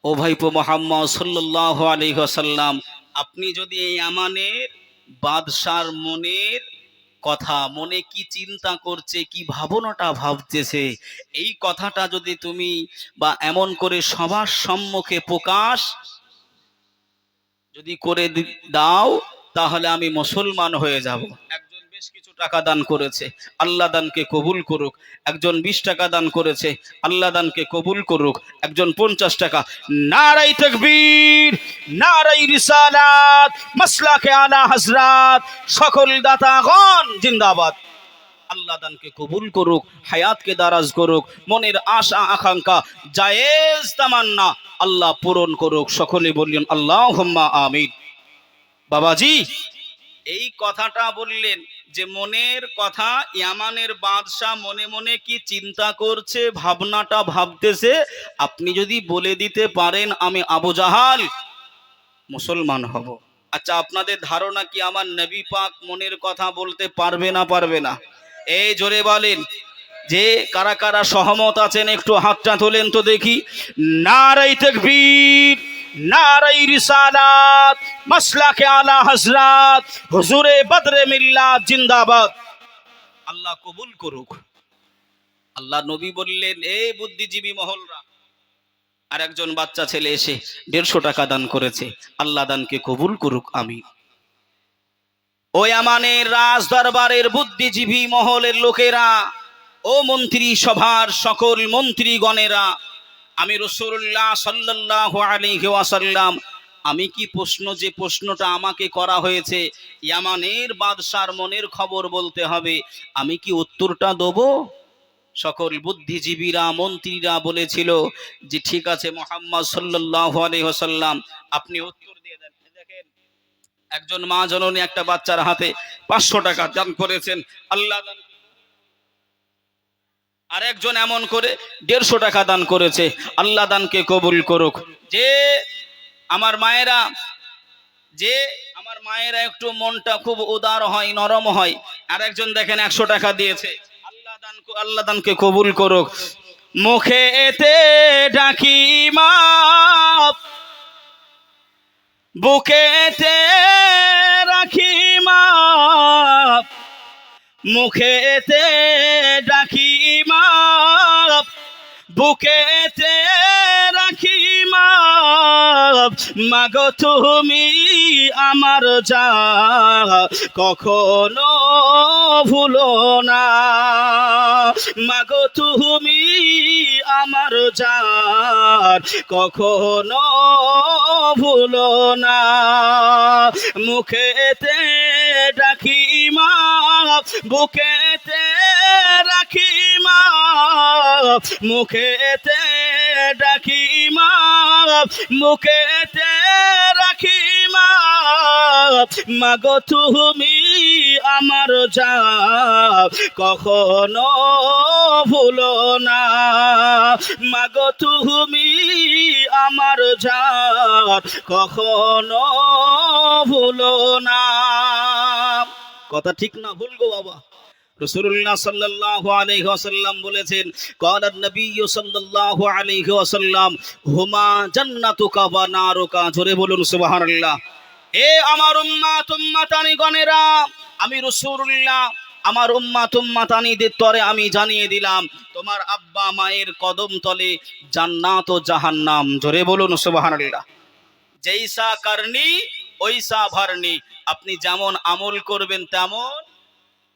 ও ভাইপো মোহাম্মদ সাল্লাল্লাহু আলাইহি ওয়াসাল্লাম, আপনি যদি এই আমানের বাদশার মনের কথা, মনে কি চিন্তা করছে, কি ভাবনাটা ভাবতেছে, এই কথাটা যদি তুমি বা এমন করে সবার সম্মুখে প্রকাশ যদি করে দাও, তাহলে আমি মুসলমান হয়ে যাব। একজন বেশ কিছু টাকা দান করেছে, আল্লাহ দানকে কবুল করুক। একজন 20 টাকা দান করেছে, আল্লাহ দানকে কবুল করুক। একজন 50 টাকা। নারাই তাকবীর, নারাই রিসালাত, মাসলাকে আলা হযরত, সকল দাতাগণ জিন্দাবাদ। আল্লাহ দানকে কবুল করুক, হায়াতকে দারাজ করুক, মনের আশা আকাঙ্ক্ষা জায়েজ তামান্না আল্লাহ পূরণ করুক। সকলে বললেন আল্লাহুম্মা আমিন। বাবাজি এই কথাটা বললেন যে মনের কথা, ইয়ামানের বাদশাহ মনে মনে কি চিন্তা করছে, ভাবনাটা ভাবতেছে, আপনি যদি বলে দিতে পারেন আমি আবু জাহাল মুসলমান হব। আচ্ছা, আপনাদের ধারণা কি আমার নবী পাক মনের কথা বলতে পারবে না পারবে না? এই জোরে বলেন যে কারা কারা সহমত আছেন, একটু হাতটা তোলেন তো দেখি। নারাই তাকবীর, নারাই রিসালাত, মাসলাকে আলা হযরত, হুজুরে বদরে মিল্লাত জিন্দাবাদ। আল্লাহ কবুল করুক। আল্লাহ নবী বললেন, এই বুদ্ধিজীবী মহলরা, আর একজন বাচ্চা ছেলে এসে 150 টাকা দান করেছে, আল্লাহ দানকে কবুল করুক, আমিন। ওই আমানের রাজ দরবারের বুদ্ধিজীবী মহলের লোকেরা, ও মন্ত্রী সভার সকল মন্ত্রীগণেরা, আমি রাসূলুল্লাহ সাল্লাল্লাহু আলাইহি ওয়াসাল্লাম, আমি কি প্রশ্ন, যে প্রশ্নটা আমাকে করা হয়েছে, ইয়ামানের বাদশার মনের খবর বলতে হবে, আমি কি উত্তরটা দেব? সকল বুদ্ধিজীবীরা মন্ত্রীরা বলেছিল যে ঠিক আছে মুহাম্মদ সাল্লাল্লাহু আলাইহি ওয়াসাল্লাম, আপনি উত্তর দিয়ে দেন। দেখেন একজন মা জননী একটা বাচ্চার হাতে 500 টাকা দান করেছেন, আল্লাহ দান। আর একজন এমন করে 150 টাকা দান করেছে, আল্লাহ দানকে কবুল করুক। যে আমার মায়েরা, যে আমার মায়েরা একটু মনটা খুব উদার হয়, নরম হয়, আর একজন দেখেন 100 টাকা দিয়েছে, আল্লাহ দানকে কবুল করুক। মুখে এতে ডাকি মা, বুকেতে রাখি মা, মুখেতে ডাকি মা, বুকেতে রাখি মা, মাগো তুমি আমার জান, কখনো ভুলো না, মাগো তুমি আমার জান, কখনো ভুলো না। মুখেতে ডাকি মা, বুকেতে রাখি মা, মুখেতে ডাকি মা, মুখেতে রাখি মা, মাগো তুমি আমার জান, কখনো ভুলো না, মাগো তুমি আমার জান, কখনো ভুলো না। কথা ঠিক না ভুল গো বাবা? রাসূলুল্লাহ সাল্লাল্লাহু আলাইহি ওয়াসাল্লাম বলেছেন, ক্বালা নবী সাল্লাল্লাহু আলাইহি ওয়াসাল্লাম, হুমা জান্নাতুকা ওয়া নারুকা। জোরে বলুন সুবহানাল্লাহ। এ আমার উম্মাত উম্মাতানি গণেরা, আমি রাসূলুল্লাহ আমার উম্মাত উম্মাতানিদের তরে আমি জানিয়ে দিলাম, তোমার আব্বা মায়ের কদম তলে জান্নাত ও জাহান্নাম। জোরে বলুন সুবহানাল্লাহ। জৈসা করনি ওইসা ভরনি, আপনি যেমন আমল করবেন তেমন,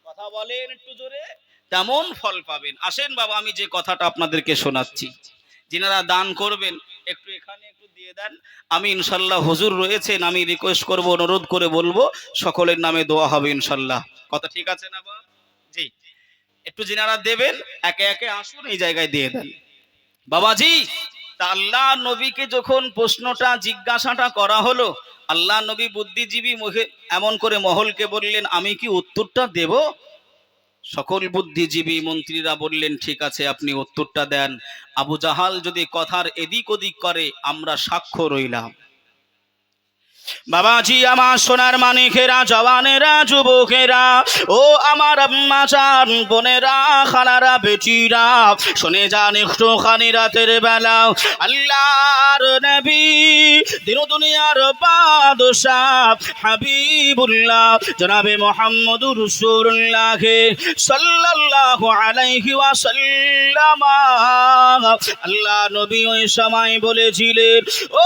কথা বলেন একটু জোরে, তেমন ফল পাবেন। আসেন বাবা, আমি যে কথাটা আপনাদেরকে শোনাচ্ছি, যিনারা দান করবেন একটু এখানে একটু দিয়ে দেন। আমি ইনশাল্লাহ, হুজুর রয়েছেন, আমি রিকোয়েস্ট করব, অনুরোধ করে বলবো, সকলের নামে দোয়া হবে ইনশাল্লাহ। কথা ঠিক আছে না বাবা? জি, একটু যিনারা দেবেন একে একে আসুন, এই জায়গায় দিয়ে দেন বাবাজি। তা আল্লাহ নবীকে যখন প্রশ্নটা জিজ্ঞাসাটা করা হলো, আল্লাহ নবী বুদ্ধিজীবী মুখে এমন করে মহলকে বললেন, আমি কি উত্তরটা দেব? সকল বুদ্ধিজীবী মন্ত্রীরা বললেন, ঠিক আছে আপনি উত্তরটা দেন। আবু জাহাল যদি কথার এদিক ওদিক করে, আমরা সাক্ষ্য রইলাম। বাবাজি আমার সোনার মানিকেরা, জওয়ানেরা, যুবকেরা, ও আমার আম্মা জান, বোনেরা, খালারা, বেটিরা, শুনে যান একটুখানি রাতের বেলা আল্লাহর নবী দিন দুনিয়ার বাদশাহ হাবিবুল্লাহ জনাবে মুহাম্মদুর রাসূলুল্লাহ সাল্লাল্লাহু আলাইহি ওয়াসাল্লাম, আল্লাহ নবী ওই সময় বলেছিলেন, ও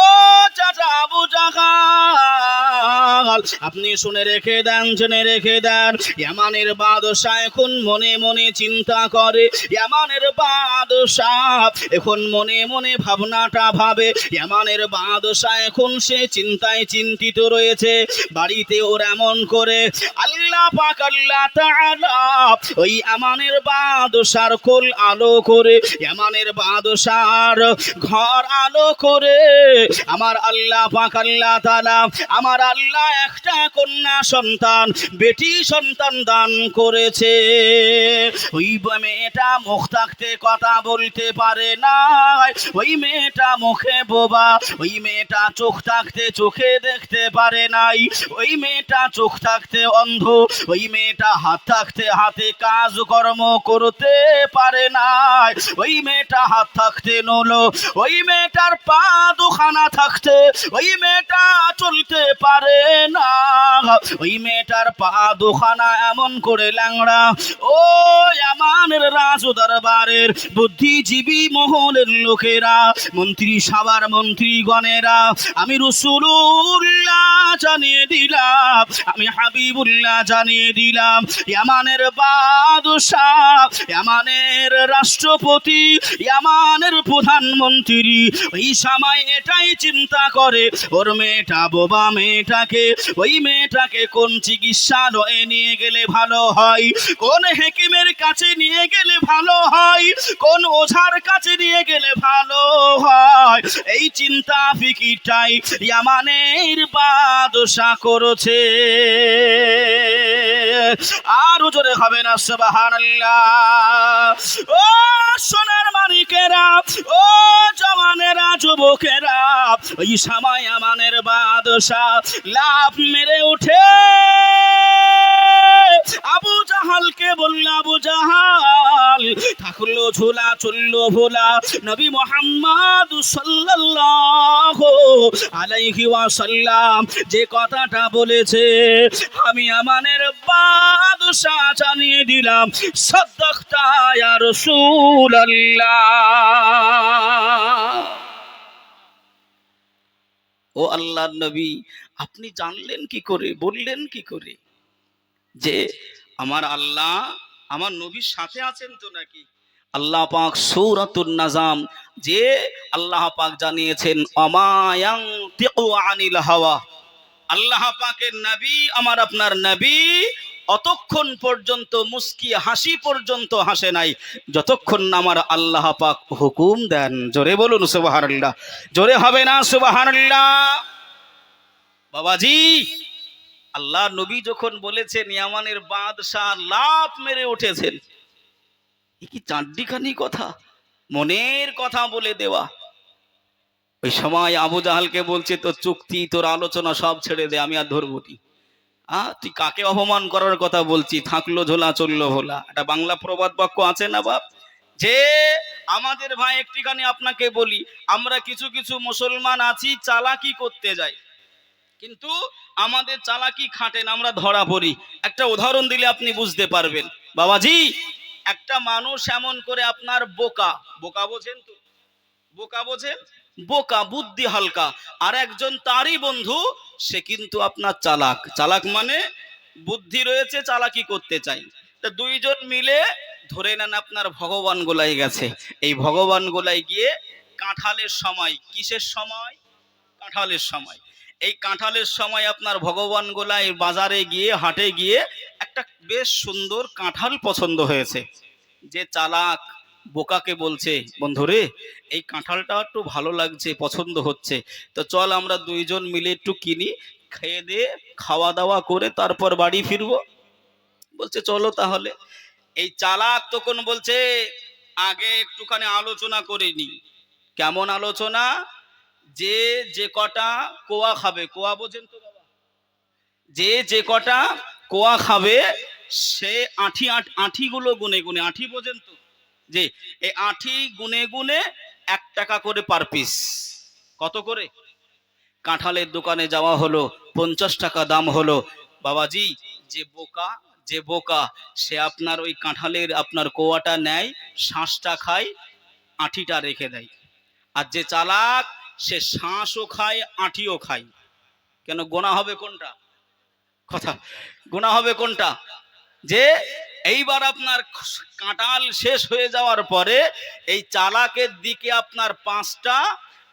চাচা আবু জাহাল, আপনি শুনে রেখে দেন, জেনে রেখে দেন, ইয়ামানের বাদশাহ এখন মনে মনে চিন্তা করে, ইয়ামানের বাদশাহ এখন মনে মনে ভাবনাটা ভাবে, ইয়ামানের বাদশাহ এখন সে চিন্তায় চিন্তিত রয়েছে। বাড়িতে ওর এমন করে আল্লাহ পাক আল্লাহ তাআলা ওই ইয়ামানের বাদশার কোল আলো করে, ইয়ামানের বাদশার ঘর আলো করে আমার আল্লাহ পাক আল্লাহ তাআলা, আমার আল্লাহ একটা কন্যা সন্তান, বেটি সন্তান দান করেছে। ওই মেয়েটা মুখ থাকতে কথা বলতে পারে না, ওই মেয়েটা মুখে বোবা, ওই মেয়েটা চোখ থাকতে চোখে দেখতে পারে নাই, ওই মেয়েটা চোখ থাকতে অন্ধ, ওই মেয়েটা হাত থাকতে হাতে কাজ কর্ম করতে পারে নাই, ওই মেয়েটা হাত থাকতে নলো, ওই মেয়েটার পা দুখানা থাকতে ওই মেয়েটা চলতে পারে না, ওই মেয়েটার পা দুখানা এমন করে ল্যাংড়া। ও আমানের রাজ দরবারের বুদ্ধিজীবী মহলের লোকেরা, মন্ত্রী সবার মন্ত্রীগণেরা, আমি রাসূলুল্লাহ জানিয়ে দিলাম, আমি হাবিবুল্লাহ জানিয়ে দিলাম, ইয়ামানের বাদশাহ, ইয়ামানের রাষ্ট্রপতি, ইয়ামানের প্রধানমন্ত্রী ওই সময় এটাই চিন্তা করে, ওর মেয়েটা বোবা মেয়েটাকে, ওই মেয়েটাকে কোন চিকিৎসালয়ে নিয়ে গেলে ভালো হয়, কোন হেকিমের কাছে নিয়ে গেলে ভালো হয়, কোন ওঝার কাছে নিয়ে গেলে ভালো হয়, এই চিন্তা ফিকিরটাই ইয়ামানের বাদশাহ করেছে। আরো জোরে হবে না সুবহানাল্লাহ। ও সোনার মানিকেরা, ও জওয়ানেরা, যুবকেরা, ওই সময় আমানের বাদশাহ লাফ মেরে উঠে আবু জাহালকে বলল, আবু জাহাল থাকলো ঝোলা চললো ভোলা, নবী মুহাম্মদ সাল্লাল্লাহু আলাইহি ওয়াসাল্লাম যে কথাটা বলেছে, আমি আমানের বাদশাহ জানিয়ে দিলাম, সাদাকতা ইয়া রাসূলুল্লাহ। ও আল্লাহর নবী, আপনি জানলেন কি করে, বললেন কি করে যে আমার আল্লাহ আমার নবীর সাথে আছেন তো নাকি? আল্লাহ পাক সূরাতুন নাজাম যে আল্লাহ পাক জানিয়েছেন, অমায়ান্তিকু আনিল হাওয়া, আল্লাহ পাকের নবী আমার আপনার নবী অতক্ষণ পর্যন্ত মুস্কি হাসি পর্যন্ত হাসে নাই যতক্ষণ না আমার আল্লাহ পাক হুকুম দেন। জোরে বলুন সুবহানাল্লাহ, জোরে হবে না সুবহানাল্লাহ। বাবাজি, আল্লাহ নবী যখন বলেছেন ইয়ামানের বাদশাহ লাফ মেরে উঠেছেন, এ কি চাঁদডিখানি কথা, মনের কথা বলে দেওয়া। ওই সময় আবু জাহালকে বলছে, তোর চুক্তি তোর আলোচনা সব ছেড়ে দে, আমি আর ধরবো নি। তুই কাকে অপমান করার কথা বলছি, থাকলো ঝোলা চললো ভোলা, একটা বাংলা প্রবাদ বাক্য আছে না বাপ, যে আমাদের ভাই একটিখানি আপনাকে বলি, আমরা কিছু কিছু মুসলমান আছি চালাকি করতে যাই, কিন্তু আমাদের চালাকি খাটেন, আমরা ধরা পড়ি। একটা উদাহরণ দিলে আপনি বুঝতে পারবেন। বাবাজি, একটা মানুষ এমন করে আপনার বোকা, বোকা বোঝেন তো, বোকা বোঝেন, বোকা বুদ্ধি হালকা, আর একজন তারই বন্ধু সে কিন্তু আপনার চালাক, চালাক মানে বুদ্ধি রয়েছে, চালাকি করতে চাই, তা দুইজন মিলে ধরে নেন আপনার ভগবান গোলাই গেছে। এই ভগবান গোলাই গিয়ে কাঁঠালের সময়, কিসের সময়? কাঁঠালের সময়। এই কাঁঠালের সময় আপনার ভগবান গোলাই বাজারে গিয়ে, হাটে গিয়ে একটা বেশ সুন্দর কাঁঠাল পছন্দ হয়েছে। যে চালাক বোকাকে বলছে, বন্ধুরে এই কাঁঠালটা একটু ভালো লাগছে, পছন্দ হচ্ছে, তো চল আমরা দুইজন মিলে একটু কিনি, খেয়ে দিয়ে খাওয়া দাওয়া করে তারপর বাড়ি ফিরবো। বলছে চলো তাহলে। এই চালাক তখন বলছে, আগে একটুখানি আলোচনা করে নি। কেমন আলোচনা? যে যে কটা কোয়া খাবে, কোয়া বোঝেন তো বাবা, যে যে কটা কোয়া খাবে সে আঁঠিগুলো গুনে গুনে, আঁঠি বোঝেন তো, যে এই আঁঠি গুনে গুনে 1 টাকা করে পার পিস। কত করে? কাঁঠালের দোকানে যাওয়া হলো, 50 টাকা দাম হলো। বাবাজি, যে বোকা, যে বোকা সে আপনার ওই কাঁঠালের আপনার কোয়াটা নেয়, শাঁসটা খায়, আঁঠিটা রেখে দেয়। আর যে চালাক সে শাঁসও খায় আঁঠিও খায়। কেন? গোনা হবে কোনটা? কথা, গোনা হবে কোনটা? যে এইবার আপনার কাঁঠাল শেষ হয়ে যাওয়ার পরে এই চালাকের দিকে আপনার 5টা,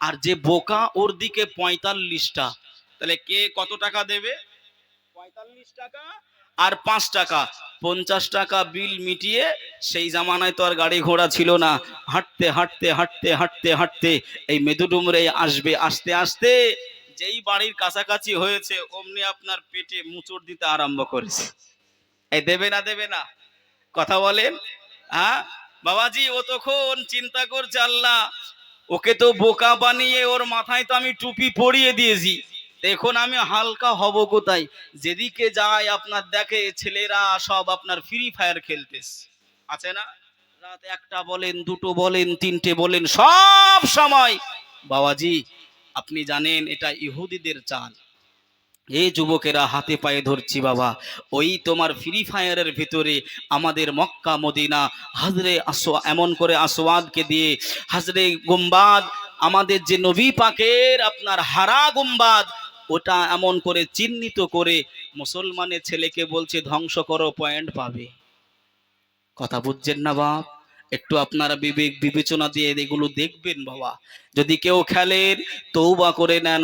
আর যে বোকা ওর দিকে 45টা। তাহলে কে কত টাকা দেবে? 45 টাকা আর 5 টাকা, 50 টাকা বিল মিটিয়ে। সেই জামানায় তো আর গাড়ি ঘোড়া ছিল না, হাঁটতে হাঁটতে হাঁটতে হাঁটতে হাঁটতে এই মেদুডুমরে আসবে। আস্তে আস্তে যেই বাড়ির কাছাকাছি হয়েছে অমনি আপনার পেটে মুচড় দিতে আরম্ভ করেছে। এই দেবে না, দেবে না? কথা বলেন। হ্যাঁ বাবাজি, ও তখন চিন্তা করছে, আল্লাহ ওকে তো বোকা বানিয়ে ওর মাথায় তো আমি টুপি পরিয়ে দিয়েছি, এখন আমি হালকা হব কোথায়? যেদিকে যায় আপনার দেখে ছেলেরা সব আপনার ফ্রি ফায়ার খেলতেছে, আছে না? রাত 1টা বলেন, 2টো বলেন, 3টে বলেন, সব সময়। বাবাজি আপনি জানেন এটা ইহুদিদের চাল। এই যুবকেরা হাতে পায়ে ধরছি বাবা, ওই তোমার ফ্রি ফায়ারের ভিতরে আমাদের মক্কা মদিনা হাজরে এমন করে আসওয়াদকে দিয়ে হাজরে গুম্বাদ, আমাদের যে নবী পাকের আপনার হারা গুম্বাদ, ওটা এমন করে চিহ্নিত করে মুসলমানের ছেলেকে বলছে ধ্বংস করো, পয়েন্ট পাবে। কথা বুঝছেন না বাপ? একটু আপনারা বিবেক বিবেচনা দিয়ে এগুলো দেখবেন বাবা। যদি কেউ খেলেন তৌবা করে নেন।